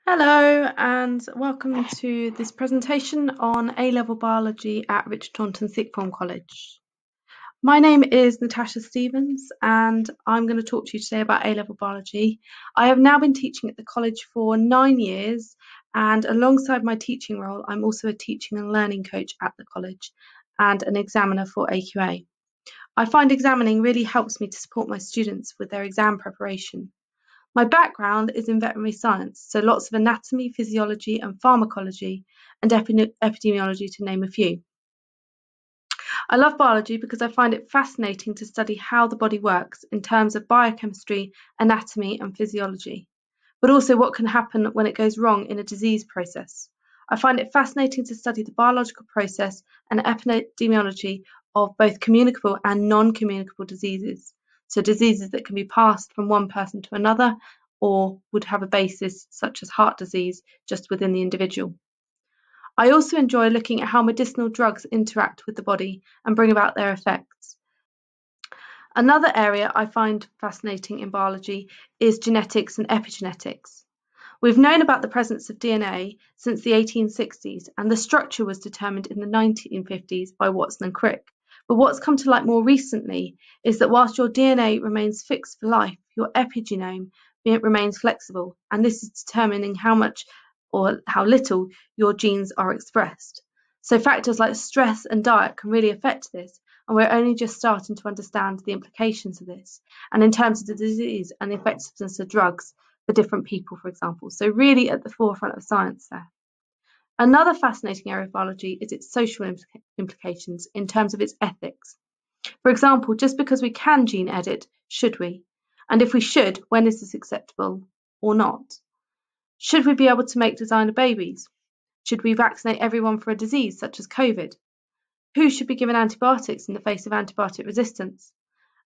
Hello and welcome to this presentation on A-level biology at Richard Taunton Sixth Form College. My name is Natasha Stevens and I'm going to talk to you today about A-level biology. I have now been teaching at the college for 9 years, and alongside my teaching role I'm also a teaching and learning coach at the college and an examiner for AQA. I find examining really helps me to support my students with their exam preparation. My background is in veterinary science, so lots of anatomy, physiology and pharmacology and epidemiology, to name a few. I love biology because I find it fascinating to study how the body works in terms of biochemistry, anatomy and physiology, but also what can happen when it goes wrong in a disease process. I find it fascinating to study the biological process and epidemiology of both communicable and non-communicable diseases. So diseases that can be passed from one person to another or would have a basis such as heart disease just within the individual. I also enjoy looking at how medicinal drugs interact with the body and bring about their effects. Another area I find fascinating in biology is genetics and epigenetics. We've known about the presence of DNA since the 1860s, and the structure was determined in the 1950s by Watson and Crick. But what's come to light more recently is that whilst your DNA remains fixed for life, your epigenome remains flexible, and this is determining how much or how little your genes are expressed. So factors like stress and diet can really affect this, and we're only just starting to understand the implications of this, and in terms of the disease and the effectiveness of drugs for different people, for example. So really at the forefront of science there. Another fascinating area of biology is its social implications in terms of its ethics. For example, just because we can gene edit, should we? And if we should, when is this acceptable or not? Should we be able to make designer babies? Should we vaccinate everyone for a disease such as COVID? Who should be given antibiotics in the face of antibiotic resistance?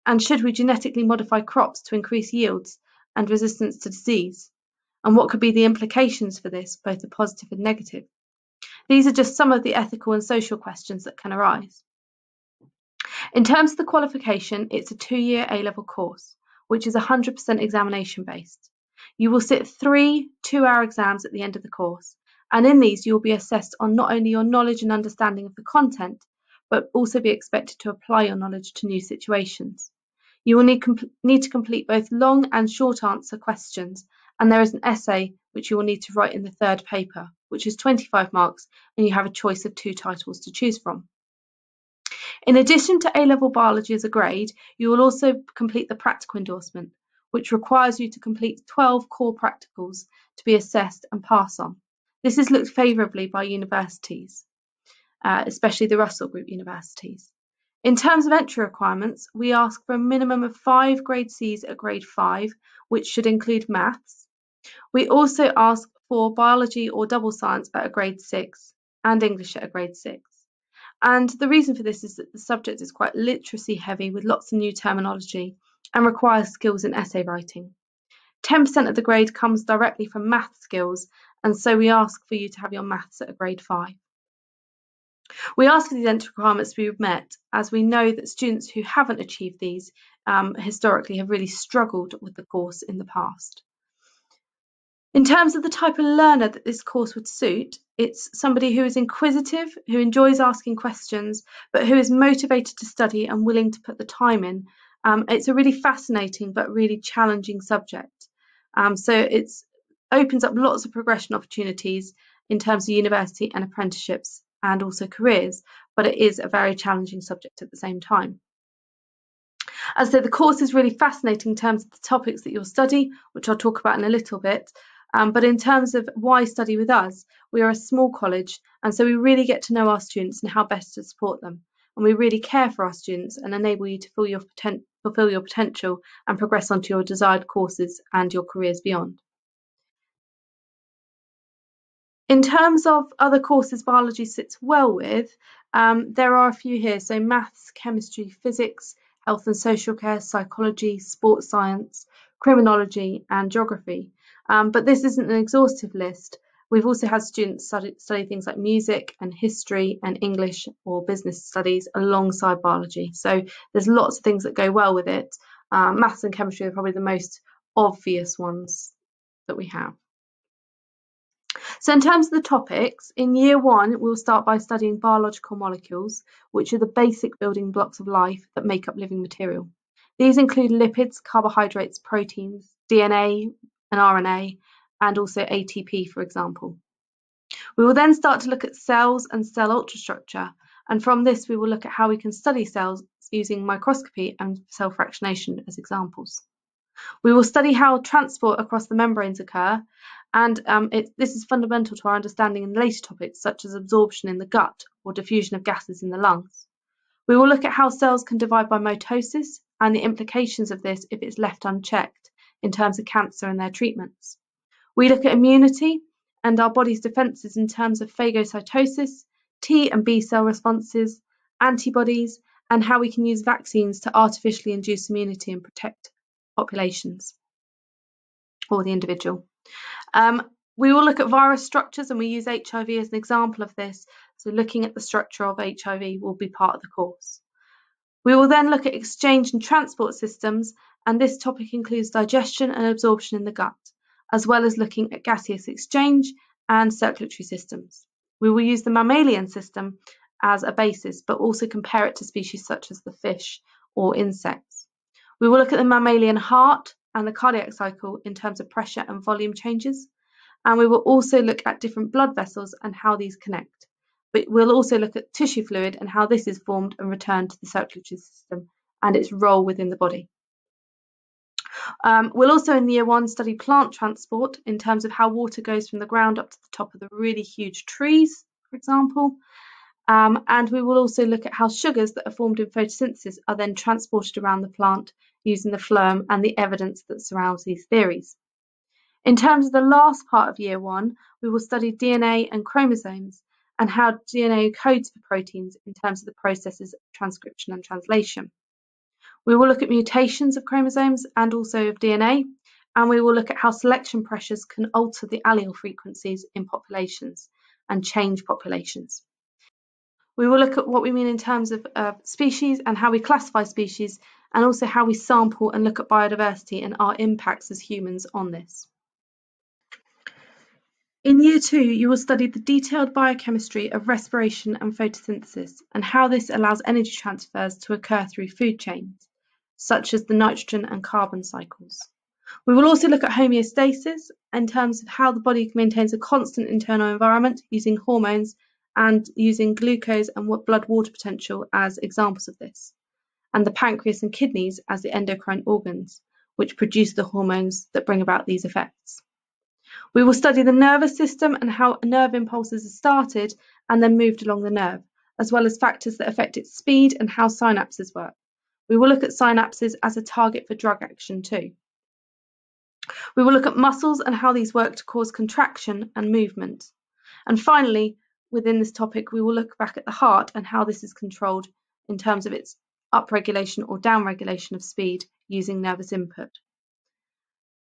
And should we genetically modify crops to increase yields and resistance to disease? And what could be the implications for this, both the positive and negative? These are just some of the ethical and social questions that can arise. In terms of the qualification, it's a 2-year A-level course, which is 100% examination based. You will sit 3 2-hour exams at the end of the course, and in these you will be assessed on not only your knowledge and understanding of the content, but also be expected to apply your knowledge to new situations. You will need to complete both long and short answer questions, and there is an essay which you will need to write in the third paper, which is 25 marks, and you have a choice of 2 titles to choose from. In addition to A-level biology as a grade, you will also complete the practical endorsement, which requires you to complete 12 core practicals to be assessed and pass on. This is looked favourably by universities, especially the Russell Group universities. In terms of entry requirements, we ask for a minimum of 5 grade Cs at grade 5, which should include maths. We also ask for biology or double science at a grade 6 and English at a grade 6. And the reason for this is that the subject is quite literacy heavy with lots of new terminology and requires skills in essay writing. 10% of the grade comes directly from math skills, and so we ask for you to have your maths at a grade 5. We ask for these entry requirements to be met, as we know that students who haven't achieved these historically have really struggled with the course in the past. In terms of the type of learner that this course would suit, it's somebody who is inquisitive, who enjoys asking questions, but who is motivated to study and willing to put the time in. It's a really fascinating but really challenging subject. So it opens up lots of progression opportunities in terms of university and apprenticeships and also careers, but it is a very challenging subject at the same time. As I said, the course is really fascinating in terms of the topics that you'll study, which I'll talk about in a little bit. But in terms of why study with us, we are a small college, and so we really get to know our students and how best to support them. And we really care for our students and enable you to fulfill your potential and progress onto your desired courses and your careers beyond. In terms of other courses biology sits well with, there are a few here. So maths, chemistry, physics, health and social care, psychology, sports science, criminology and geography. But this isn't an exhaustive list. We've also had students study things like music and history and English or business studies alongside biology. So there's lots of things that go well with it. Maths and chemistry are probably the most obvious ones that we have. So in terms of the topics, in year 1, we'll start by studying biological molecules, which are the basic building blocks of life that make up living material. These include lipids, carbohydrates, proteins, DNA and RNA, and also ATP, for example. We will then start to look at cells and cell ultrastructure, and from this we will look at how we can study cells using microscopy and cell fractionation as examples. We will study how transport across the membranes occur, and this is fundamental to our understanding in later topics such as absorption in the gut or diffusion of gases in the lungs. We will look at how cells can divide by mitosis and the implications of this if it's left unchecked in terms of cancer and their treatments. We look at immunity and our body's defences in terms of phagocytosis, T and B cell responses, antibodies, and how we can use vaccines to artificially induce immunity and protect populations or the individual. We will look at virus structures, and we use HIV as an example of this. So looking at the structure of HIV will be part of the course. We will then look at exchange and transport systems, and this topic includes digestion and absorption in the gut, as well as looking at gaseous exchange and circulatory systems. We will use the mammalian system as a basis, but also compare it to species such as the fish or insects. We will look at the mammalian heart and the cardiac cycle in terms of pressure and volume changes, and we will also look at different blood vessels and how these connect. But we'll also look at tissue fluid and how this is formed and returned to the circulatory system and its role within the body. We'll also in year 1 study plant transport in terms of how water goes from the ground up to the top of the really huge trees, for example. And we will also look at how sugars that are formed in photosynthesis are then transported around the plant using the phloem and the evidence that surrounds these theories. In terms of the last part of year 1, we will study DNA and chromosomes and how DNA codes for proteins in terms of the processes of transcription and translation. We will look at mutations of chromosomes and also of DNA, and we will look at how selection pressures can alter the allele frequencies in populations and change populations. We will look at what we mean in terms of species and how we classify species, and also how we sample and look at biodiversity and our impacts as humans on this. In year 2, you will study the detailed biochemistry of respiration and photosynthesis and how this allows energy transfers to occur through food chains, such as the nitrogen and carbon cycles. We will also look at homeostasis in terms of how the body maintains a constant internal environment using hormones and using glucose and blood water potential as examples of this, and the pancreas and kidneys as the endocrine organs, which produce the hormones that bring about these effects. We will study the nervous system and how nerve impulses are started and then moved along the nerve, as well as factors that affect its speed and how synapses work. We will look at synapses as a target for drug action too. We will look at muscles and how these work to cause contraction and movement. And finally, within this topic, we will look back at the heart and how this is controlled in terms of its upregulation or downregulation of speed using nervous input.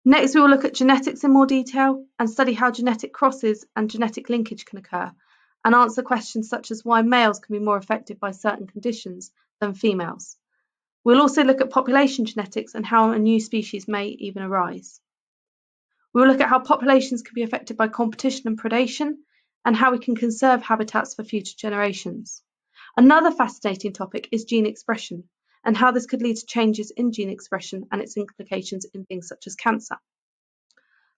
Next, we will look at genetics in more detail and study how genetic crosses and genetic linkage can occur, and answer questions such as why males can be more affected by certain conditions than females. We'll also look at population genetics and how a new species may even arise. We'll look at how populations can be affected by competition and predation, and how we can conserve habitats for future generations. Another fascinating topic is gene expression, and how this could lead to changes in gene expression and its implications in things such as cancer.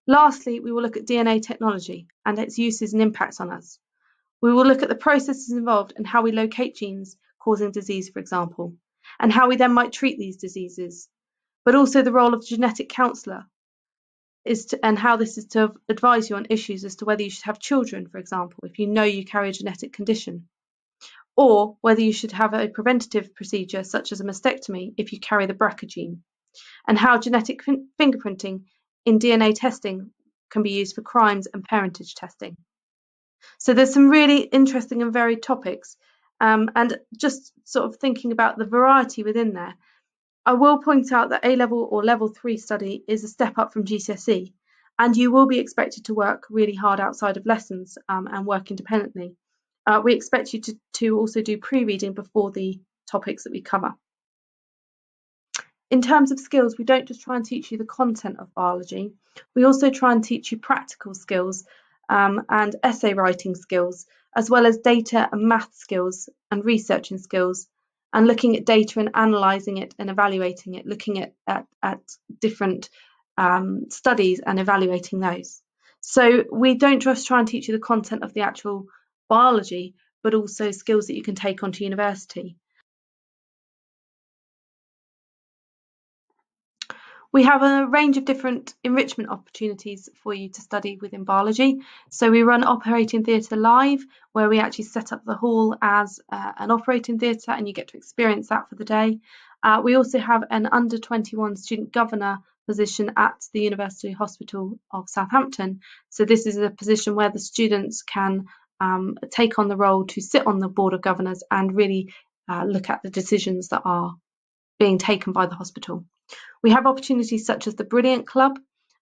Lastly, we will look at DNA technology and its uses and impacts on us. We will look at the processes involved and how we locate genes causing disease, for example, and how we then might treat these diseases, but also the role of genetic counsellor and how this is to advise you on issues as to whether you should have children, for example, if you know you carry a genetic condition, or whether you should have a preventative procedure such as a mastectomy if you carry the BRCA gene, and how genetic fingerprinting in DNA testing can be used for crimes and parentage testing. So there's some really interesting and varied topics, and just sort of thinking about the variety within there. I will point out that A-level or level 3 study is a step up from GCSE, and you will be expected to work really hard outside of lessons and work independently. We expect you to also do pre-reading before the topics that we cover. In terms of skills, we don't just try and teach you the content of biology, we also try and teach you practical skills and essay writing skills, as well as data and math skills and researching skills, and looking at data and analysing it and evaluating it, looking at different studies and evaluating those. So we don't just try and teach you the content of the actual biology, but also skills that you can take onto university. We have a range of different enrichment opportunities for you to study within biology. So we run Operating Theatre Live, where we actually set up the hall as an operating theatre, and you get to experience that for the day. We also have an under 21 student governor position at the University Hospital of Southampton. So this is a position where the students can take on the role to sit on the board of governors and really look at the decisions that are being taken by the hospital. We have opportunities such as the Brilliant Club,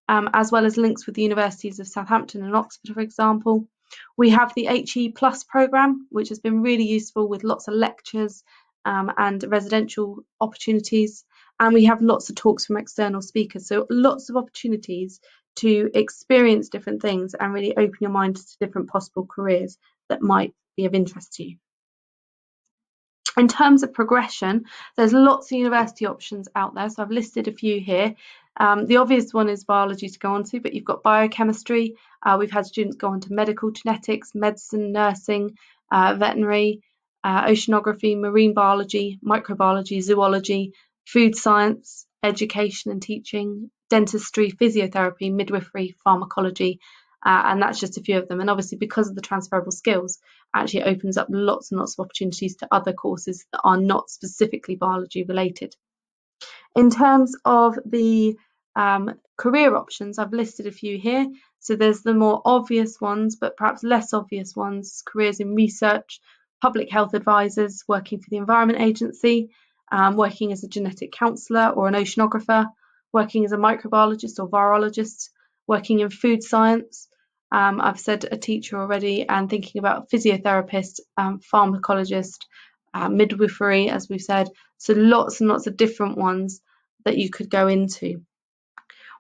as well as links with the universities of Southampton and Oxford, for example. We have the HE Plus programme, which has been really useful with lots of lectures and residential opportunities. And we have lots of talks from external speakers. So lots of opportunities to experience different things and really open your mind to different possible careers that might be of interest to you. In terms of progression, there's lots of university options out there. So I've listed a few here. The obvious one is biology to go on to, but you've got biochemistry. We've had students go on to medical genetics, medicine, nursing, veterinary, oceanography, marine biology, microbiology, zoology, food science, education and teaching, dentistry, physiotherapy, midwifery, pharmacology, and that's just a few of them. And obviously, because of the transferable skills, actually it opens up lots and lots of opportunities to other courses that are not specifically biology related. In terms of the career options, I've listed a few here. So there's the more obvious ones, but perhaps less obvious ones: careers in research, public health advisors, working for the Environment Agency, working as a genetic counsellor or an oceanographer, working as a microbiologist or virologist, working in food science. I've said a teacher already, and thinking about physiotherapist, pharmacologist, midwifery, as we've said. So lots and lots of different ones that you could go into.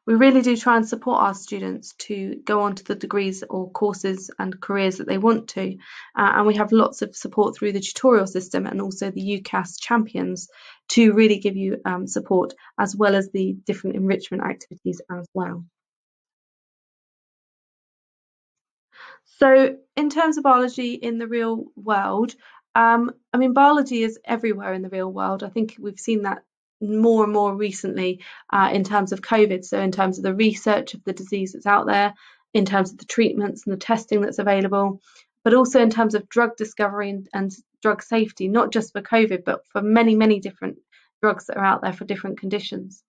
We really do try and support our students to go on to the degrees or courses and careers that they want to. And we have lots of support through the tutorial system and also the UCAS champions to really give you support, as well as the different enrichment activities as well. So in terms of biology in the real world, I mean, biology is everywhere in the real world. I think we've seen that more and more recently in terms of COVID. So in terms of the research of the disease that's out there, in terms of the treatments and the testing that's available, but also in terms of drug discovery and drug safety, not just for COVID, but for many, many different drugs that are out there for different conditions.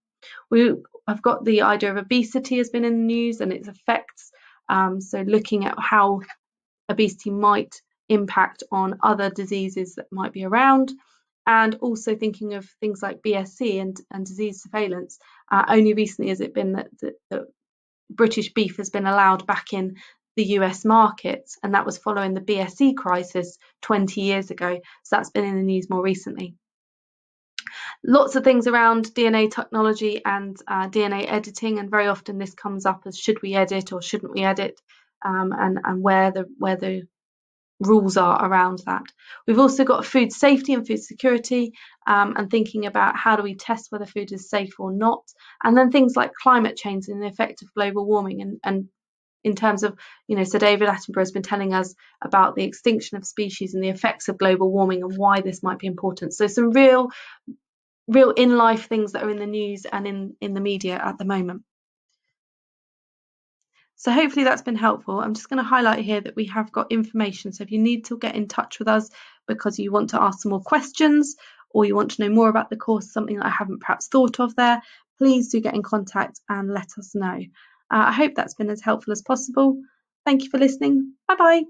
We have got the idea of obesity has been in the news and its effects. So looking at how obesity might impact on other diseases that might be around, and also thinking of things like BSE and disease surveillance. Only recently has it been that British beef has been allowed back in the US markets, and that was following the BSE crisis 20 years ago. So that's been in the news more recently. Lots of things around DNA technology and DNA editing, and very often this comes up as should we edit or shouldn't we edit, and where the rules are around that. We've also got food safety and food security, and thinking about how do we test whether food is safe or not, and then things like climate change and the effect of global warming, and in terms of, Sir David Attenborough has been telling us about the extinction of species and the effects of global warming and why this might be important. So some real in life things that are in the news and in the media at the moment. So hopefully that's been helpful. I'm just going to highlight here that we have got information. So if you need to get in touch with us because you want to ask some more questions, or you want to know more about the course, something that I haven't perhaps thought of there, please do get in contact and let us know. I hope that's been as helpful as possible. Thank you for listening. Bye bye.